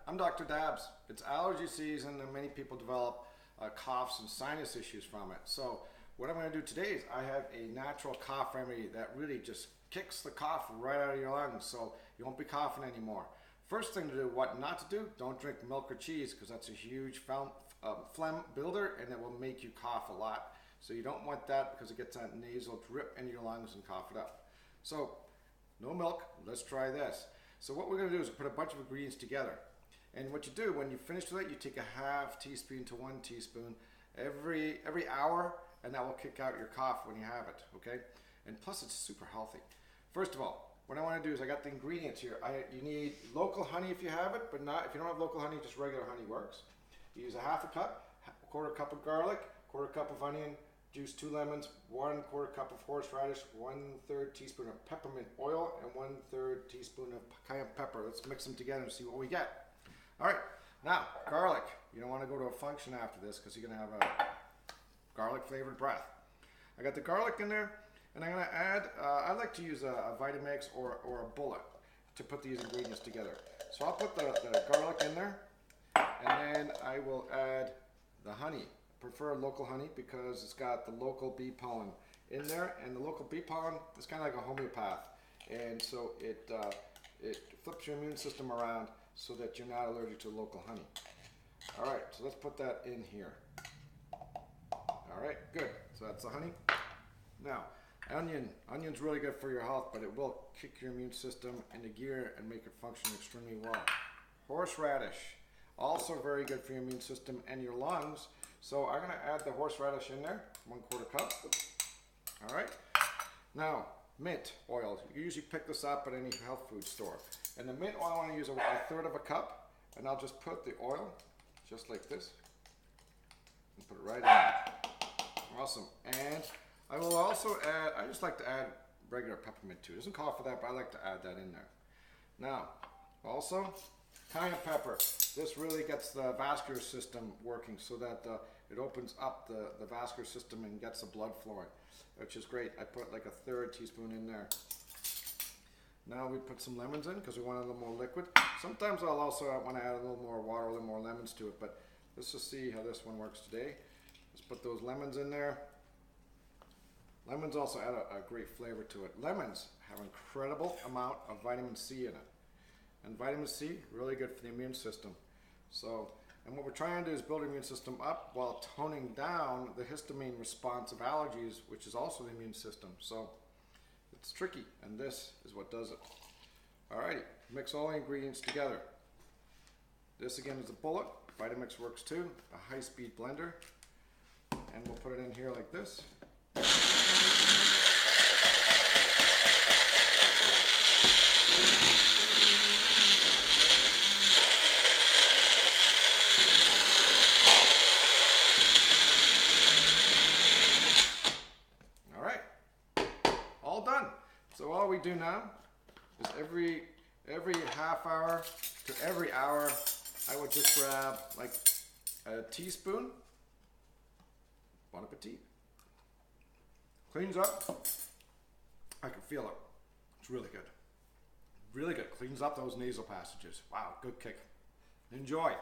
I'm Dr. Dabbs. It's allergy season and many people develop coughs and sinus issues from it. So what I'm going to do today is I have a natural cough remedy that really just kicks the cough right out of your lungs so you won't be coughing anymore. First thing to do, what not to do, don't drink milk or cheese because that's a huge phlegm builder and it will make you cough a lot. So you don't want that because it gets that nasal drip into your lungs and cough it up. So no milk, let's try this. So what we're going to do is put a bunch of ingredients together. And what you do when you finish with it, you take a half teaspoon to 1 teaspoon every hour, and that will kick out your cough when you have it, okay? And plus it's super healthy. First of all, what I want to do is I got the ingredients here. You need local honey if you have it, but not if you don't have local honey, just regular honey works. You use a half a cup, a quarter cup of garlic, quarter cup of onion, juice 2 lemons, 1/4 cup of horseradish, 1/3 teaspoon of peppermint oil, and 1/3 teaspoon of cayenne pepper. Let's mix them together and see what we get. All right, now garlic. You don't want to go to a function after this because you're going to have a garlic flavored breath. I got the garlic in there, and I'm going to add, I like to use a Vitamix or a bullet to put these ingredients together. So I'll put the garlic in there, and then I will add the honey. Prefer local honey because it's got the local bee pollen in there, and the local bee pollen is kind of like a homeopath, and so it flips your immune system around so that you're not allergic to local honey. All right, so let's put that in here. All right, good. So that's the honey. Now, onion's really good for your health, but it will kick your immune system into gear and make it function extremely well. Horseradish, also very good for your immune system and your lungs. So I'm going to add the horseradish in there, 1/4 cup. All right. Now, mint oil. You usually pick this up at any health food store. And the mint oil, I want to use a 1/3 cup, and I'll just put the oil just like this and put it right in. Awesome. And I will also add, I just like to add regular peppermint too. It doesn't call for that, but I like to add that in there. Now, also, cayenne pepper. This really gets the vascular system working so that it opens up the vascular system and gets the blood flowing, which is great. I put like a 1/3 teaspoon in there. Now we put some lemons in because we want a little more liquid. Sometimes I'll also want to add a little more water, a little more lemons to it, but let's just see how this one works today. Let's put those lemons in there. Lemons also add a great flavor to it. Lemons have an incredible amount of vitamin C in it. And vitamin C, really good for the immune system. So, and what we're trying to do is build the immune system up while toning down the histamine response of allergies, which is also the immune system. So, it's tricky, and this is what does it. Alrighty, mix all the ingredients together. This again is a bullet. Vitamix works too, a high-speed blender. And we'll put it in here like this. So all we do now is every half hour to every hour, I would just grab like a teaspoon. Bon appetit. Cleans up. I can feel it. It's really good. Really good. Cleans up those nasal passages. Wow, good kick. Enjoy.